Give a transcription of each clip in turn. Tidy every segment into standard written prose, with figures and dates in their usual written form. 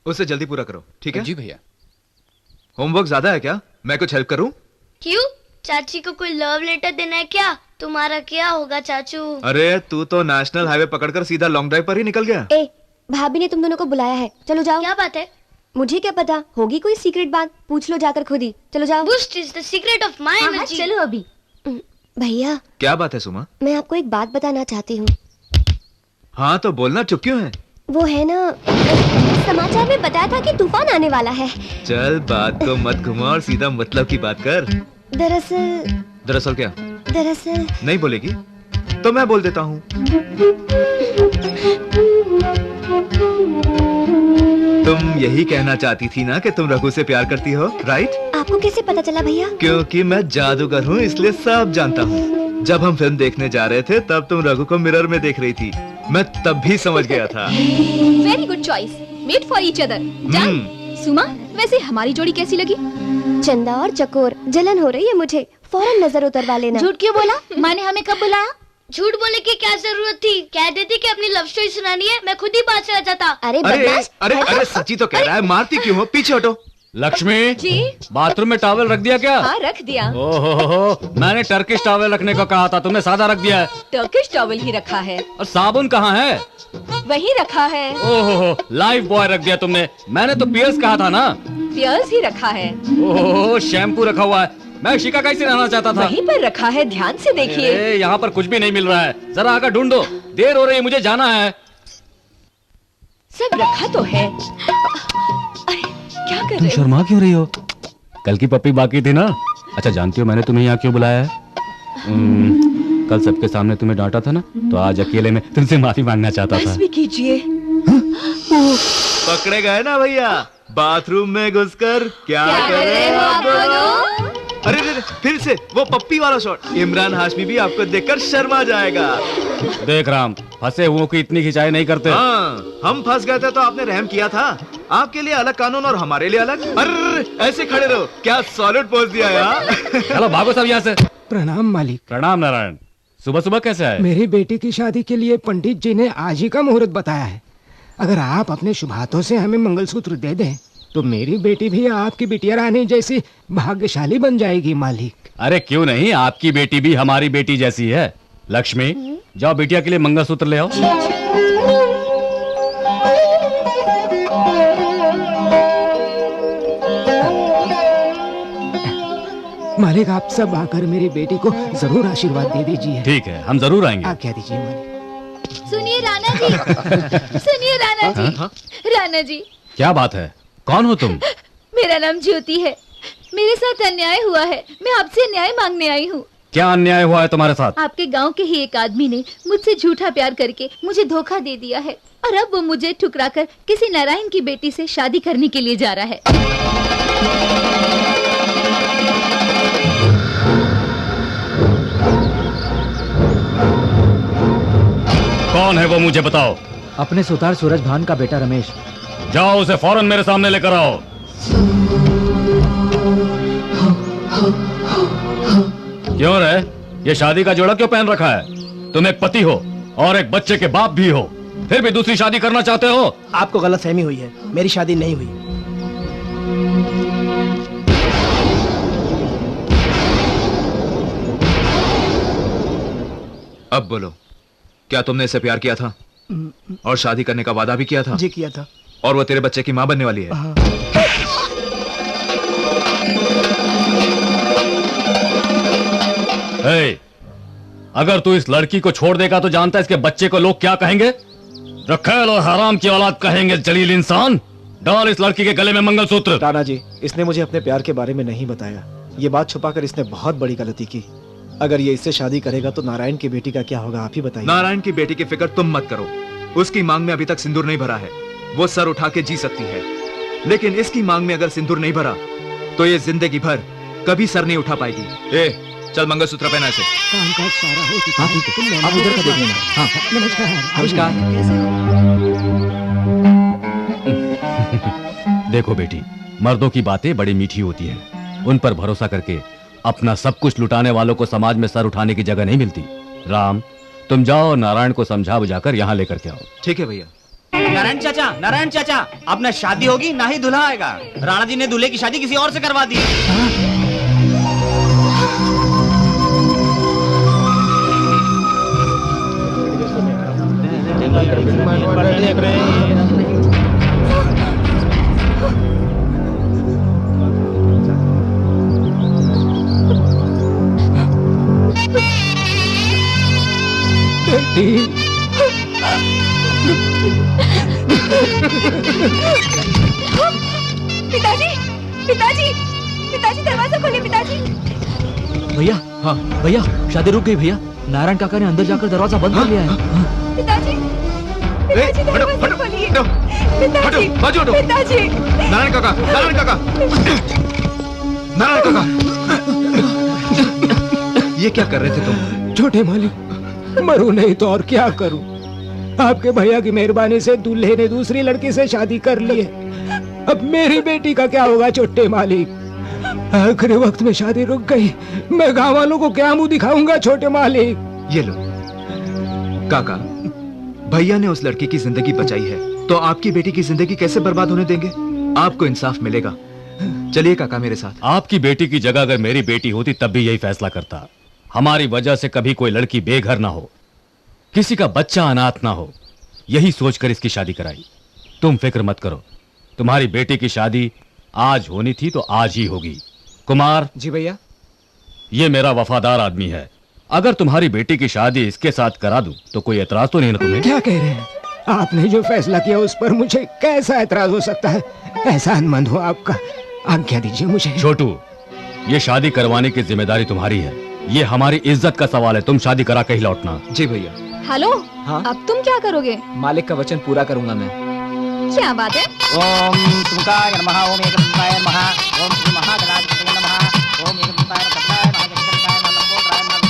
उसे जल्दी पूरा करो, ठीक है? जी भैया। होमवर्क ज्यादा है क्या? मैं कुछ हेल्प करूं? क्यों? चाची को कोई लव लेटर देना है क्या? तुम्हारा क्या होगा चाचू? अरे तू तो नेशनल हाईवे पकड़कर सीधा लॉन्ग ड्राइव पर ही निकल गया। ए, भाभी ने तुम दोनों को बुलाया है, चलो जाओ। क्या बात है? मुझे क्या पता, होगी कोई सीक्रेट बात, पूछ लो जाकर खुद ही। चलो जाओ। Boost is the secret of my energy. चलो अभी। भैया, क्या बात है सुमा? मैं आपको एक बात बताना चाहती हूँ। हाँ तो बोलना, चुप क्यों है? वो है ना, समाचार में बताया था कि तूफान आने वाला है। चल बात को मत घुमा और सीधा मतलब की बात कर। दरअसल क्या? दरअसल नहीं बोलेगी तो मैं बोल देता हूँ। तुम यही कहना चाहती थी ना कि तुम रघु से प्यार करती हो, राइट? आपको कैसे पता चला भैया? क्योंकि मैं जादूगर हूँ इसलिए सब जानता हूँ। जब हम फिल्म देखने जा रहे थे तब तुम रघु को मिरर में देख रही थी, मैं तब भी समझ गया था। Very good choice, made for each other. Suma, वैसे हमारी जोड़ी कैसी लगी? चंदा और चकोर, जलन हो रही है मुझे, फौरन नजर उतरवा लेना। झूठ क्यों बोला? माँ ने हमें कब बुलाया? झूठ बोलने की क्या जरूरत थी? कह देती कि अपनी लव स्टोरी सुनानी है, मैं खुद ही बात चला जाता। अरे अरे सच्ची तो कह रहा है, मारती क्यों हो? पीछे हटो। लक्ष्मी जी, बाथरूम में टॉवल रख दिया क्या? हाँ रख दिया। ओहो, मैंने टर्किश टॉवल रखने को कहा था, तुमने सादा रख दिया है। टर्किश टॉवल ही रखा है। और साबुन कहाँ है? वही रखा है। ओहो, लाइफ बॉय रख दिया तुमने, मैंने तो पियर्स कहा था ना। पियर्स ही रखा है। ओहो, शैम्पू रखा हुआ है, मैं शिकाकाई से रहना चाहता था। वहीं पर रखा है, ध्यान से देखिए। यहाँ पर कुछ भी नहीं मिल रहा है, जरा आकर ढूंढो, देर हो रही है, मुझे जाना है। सब रखा तो है। अरे क्या कर तुम रहे हो? शर्मा क्यों रही हो? कल की पप्पी बाकी थी ना। अच्छा जानती हो मैंने तुम्हें यहाँ क्यों बुलाया है? कल सबके सामने तुम्हें डांटा था ना, तो आज अकेले में तुमसे माफी मांगना चाहता था। बस भी कीजिए। पकड़े गए ना भैया, बाथरूम में घुसकर क्या कर रहे हो आप लोग? अरे फिर से वो पप्पी वाला शॉट। इमरान हाशमी भी आपको देखकर शर्मा जाएगा। देख राम, फंसे हुओं की इतनी खिंचाई नहीं करते। हाँ, हम फंस गए थे तो आपने रहम किया था। आपके लिए अलग कानून और हमारे लिए अलग। अरे ऐसे खड़े रहो, क्या सॉलिड पोज दिया यार। चलो भागो सब यहाँ से। प्रणाम मालिक। प्रणाम नारायण, सुबह सुबह कैसे आए? मेरी बेटी की शादी के लिए पंडित जी ने आज ही का मुहूर्त बताया है। अगर आप अपने शुभ हाथों से हमें मंगलसूत्र दे दें तो मेरी बेटी भी आपकी बिटिया रानी जैसी भाग्यशाली बन जाएगी मालिक। अरे क्यों नहीं, आपकी बेटी भी हमारी बेटी जैसी है। लक्ष्मी, जाओ बिटिया के लिए मंगलसूत्र ले आओ। मालिक आप सब आकर मेरी बेटी को जरूर आशीर्वाद दे दीजिए। ठीक है, हम जरूर आएंगे। आज्ञा दीजिए मालिक। सुनिए राणा जी। सुनिए राणा जी। राणा जी, क्या बात है, कौन हो तुम? मेरा नाम ज्योति है। मेरे साथ अन्याय हुआ है, मैं आपसे न्याय मांगने आई हूँ। क्या अन्याय हुआ है तुम्हारे साथ? आपके गांव के ही एक आदमी ने मुझसे झूठा प्यार करके मुझे धोखा दे दिया है और अब वो मुझे ठुकराकर किसी नारायण की बेटी से शादी करने के लिए जा रहा है। कौन है वो, मुझे बताओ। अपने सुतार सूरज भान का बेटा रमेश। जाओ उसे फौरन मेरे सामने लेकर आओ। क्यों रे, ये शादी का जोड़ा क्यों पहन रखा है? तुम एक पति हो और एक बच्चे के बाप भी हो, फिर भी दूसरी शादी करना चाहते हो? आपको गलतफहमी हुई है, मेरी शादी नहीं हुई। अब बोलो, क्या तुमने इससे प्यार किया था और शादी करने का वादा भी किया था? जी किया था। और वो तेरे बच्चे की माँ बनने वाली है? हाँ। हे, अगर तू इस लड़की को छोड़ देगा तो जानता है इसके बच्चे को लोग क्या कहेंगे? रखेल और हराम की औलाद कहेंगे, जलील इंसान। डाल इस लड़की के गले में मंगलसूत्र। राणा जी, इसने मुझे अपने प्यार के बारे में नहीं बताया। ये बात छुपाकर इसने बहुत बड़ी गलती की। अगर ये इससे शादी करेगा तो नारायण की बेटी का क्या होगा, आप ही बताइए। नारायण की बेटी की फिक्र तुम मत करो। उसकी मांग में अभी तक सिंदूर नहीं भरा है। वो सर उठा के जी सकती है, लेकिन इसकी मांग में अगर सिंदूर नहीं भरा तो ये जिंदगी भर कभी सर नहीं उठा पाएगी। ए, चल मंगलसूत्र पहना इसे। कामकाज सारा हो चुका है। ठीक है, आप उधर का देख लेना। हाँ, नमस्कार। नमस्कार। देखो बेटी, मर्दों की बातें बड़ी मीठी होती हैं। उन पर भरोसा करके अपना सब कुछ लुटाने वालों को समाज में सर उठाने की जगह नहीं मिलती। राम, तुम जाओ और नारायण को समझा बुझाकर यहाँ लेकर के आओ। ठीक है भैया। नारायण चाचा, अब ना शादी होगी ना ही दूल्हा आएगा। राणा जी ने दूल्हे की शादी किसी और से करवा दी। पिताजी, पिताजी, पिताजी दरवाजा खोलिए पिताजी। भैया, हाँ भैया, शादी रुक गई भैया। नारायण काका ने अंदर जाकर दरवाजा बंद कर लिया है। पिताजी, पिताजी दरवाजा खोलिए। पिताजी, पिताजी। नारायण काका, नारायण काका, नारायण काका, ये क्या कर रहे थे तुम? छोटे मालिक, मरूं नहीं तो और क्या करूं? आपके भैया की मेहरबानी से दूल्हे ने दूसरी लड़की से शादी कर ली है। अब मेरी बेटी का क्या होगा छोटे मालिक? आखिरी वक्त में शादी रुक गई, मैं गांव वालों को क्या मुंह दिखाऊंगा छोटे मालिक? ये लो काका, भैया ने उस लड़की की जिंदगी बचाई है, तो आपकी बेटी की जिंदगी कैसे बर्बाद होने देंगे? आपको इंसाफ मिलेगा। चलिए काका मेरे साथ। आपकी बेटी की जगह अगर मेरी बेटी होती तब भी यही फैसला करता। हमारी वजह से कभी कोई लड़की बेघर ना हो, किसी का बच्चा अनाथ ना हो, यही सोचकर इसकी शादी कराई। तुम फिक्र मत करो, तुम्हारी बेटी की शादी आज होनी थी तो आज ही होगी। कुमार जी भैया। ये मेरा वफादार आदमी है, अगर तुम्हारी बेटी की शादी इसके साथ करा दूं तो कोई एतराज तो नहीं ना तुम्हें? क्या कह रहे हैं? आपने जो फैसला किया उस पर मुझे कैसा एतराज हो सकता है? एहसानमंद हो आपका, आज्ञा दीजिए मुझे। छोटू, ये शादी करवाने की जिम्मेदारी तुम्हारी है, ये हमारी इज्जत का सवाल है। तुम शादी करा के ही लौटना। जी भैया। हेलो, हाँ? अब तुम क्या करोगे? मालिक का वचन पूरा करूंगा मैं। क्या बात है? ओम सुमुखाय नमः, ओम एकदंताय नमः, ओम श्री महागणाधिपतये नमः, ओम एकदंताय नमः, महागणाधिपतये नमः, लंबोदराय नमः,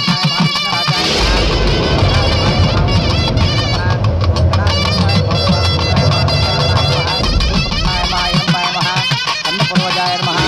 विष्णुराय नमः, अन्नपूर्वजाय नमः।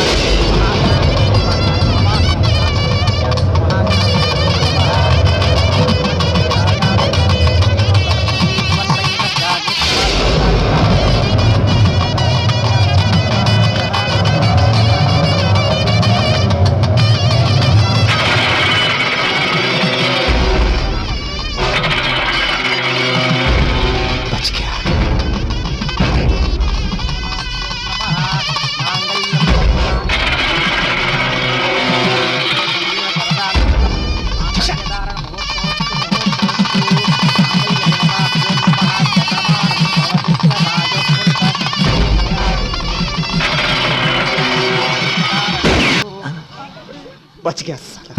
बच गया साला।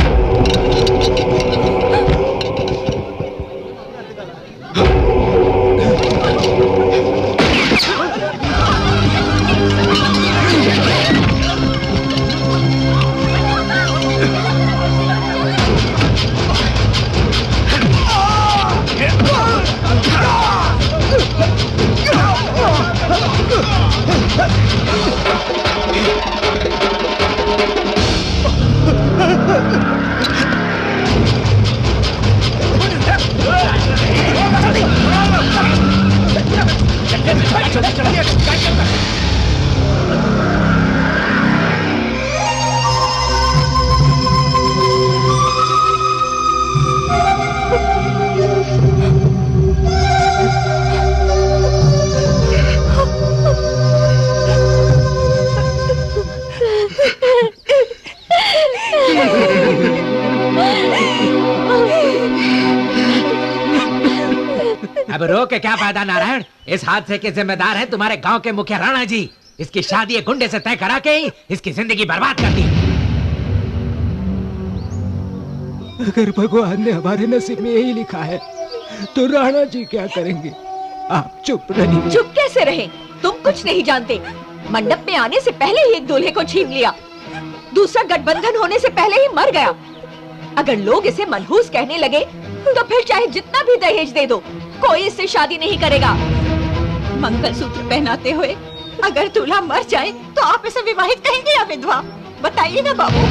अब रो के क्या फायदा नारायण? इस हादसे के जिम्मेदार है तुम्हारे गांव के मुखिया राणा जी। इसकी शादी एक गुंडे से तय करा के ही इसकी जिंदगी बर्बाद कर दी। अगर भगवान ने हमारे नसीब में यही लिखा है तो राणा जी क्या करेंगे? आप चुप रहिए। चुप कैसे रहे? तुम कुछ नहीं जानते। मंडप में आने से पहले ही एक दूल्हे को छीन लिया, दूसरा गठबंधन होने से पहले ही मर गया। अगर लोग इसे मनहूस कहने लगे तो फिर चाहे जितना भी दहेज दे दो, कोई इससे शादी नहीं करेगा। मंगलसूत्र पहनाते हुए अगर दूल्हा मर जाए तो आप इसे विवाहित कहेंगे या विधवा? बताइए ना बाबू।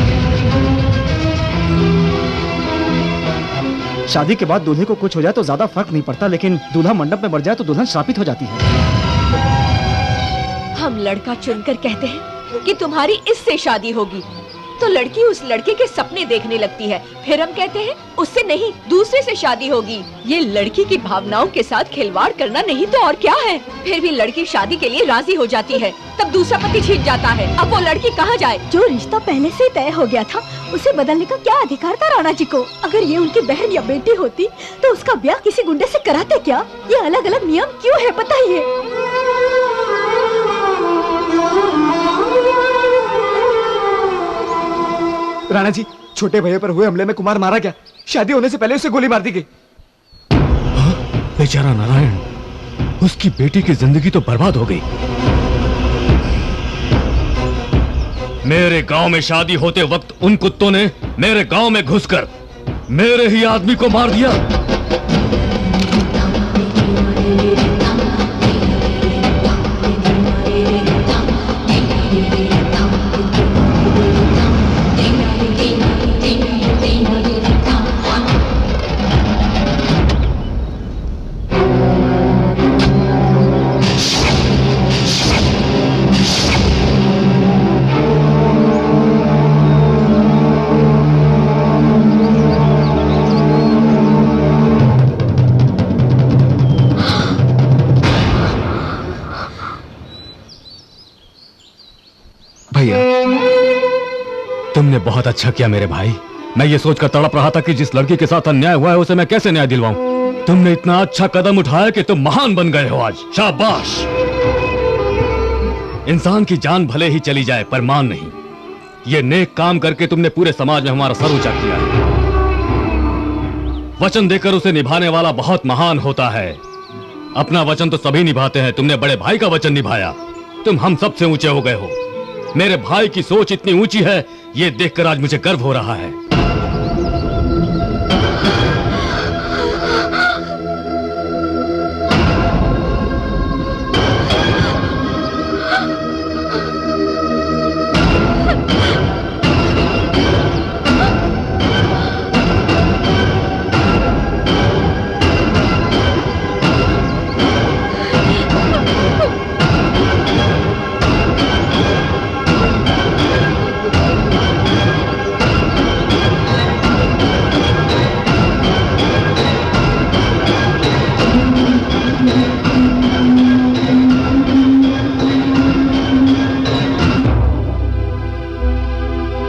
शादी के बाद दूल्हे को कुछ हो जाए तो ज्यादा फर्क नहीं पड़ता, लेकिन दूल्हा मंडप में मर जाए तो दुल्हन श्रापित हो जाती है। हम लड़का चुनकर कहते हैं कि तुम्हारी इससे शादी होगी, तो लड़की उस लड़के के सपने देखने लगती है। फिर हम कहते हैं उससे नहीं, दूसरे से शादी होगी। ये लड़की की भावनाओं के साथ खिलवाड़ करना नहीं तो और क्या है। फिर भी लड़की शादी के लिए राजी हो जाती है, तब दूसरा पति छीन जाता है। अब वो लड़की कहाँ जाए? जो रिश्ता पहले से तय हो गया था उसे बदलने का क्या अधिकार था राणा जी को? अगर ये उनकी बहन या बेटी होती तो उसका ब्याह किसी गुंडे से कराते क्या? ये अलग अलग नियम क्यों है बताइए? राणा जी, छोटे भैया पर हुए हमले में कुमार मारा गया। शादी होने से पहले उसे गोली मार दी गई। बेचारा नारायण, उसकी बेटी की जिंदगी तो बर्बाद हो गई। मेरे गांव में शादी होते वक्त उन कुत्तों ने मेरे गांव में घुसकर मेरे ही आदमी को मार दिया। भैया, तुमने बहुत अच्छा किया मेरे भाई। मैं ये सोचकर तड़प रहा था कि जिस लड़की के साथ अन्याय हुआ है उसे मैं कैसे न्याय दिलवाऊं। तुमने इतना अच्छा कदम उठाया कि तुम महान बन गए हो आज। शाबाश। इंसान की जान भले ही चली जाए पर मान नहीं। ये नेक काम करके तुमने पूरे समाज में हमारा सर ऊंचा किया है। वचन देकर उसे निभाने वाला बहुत महान होता है। अपना वचन तो सभी निभाते हैं, तुमने बड़े भाई का वचन निभाया। तुम हम सबसे ऊंचे हो गए हो। मेरे भाई की सोच इतनी ऊंची है, ये देखकर आज मुझे गर्व हो रहा है।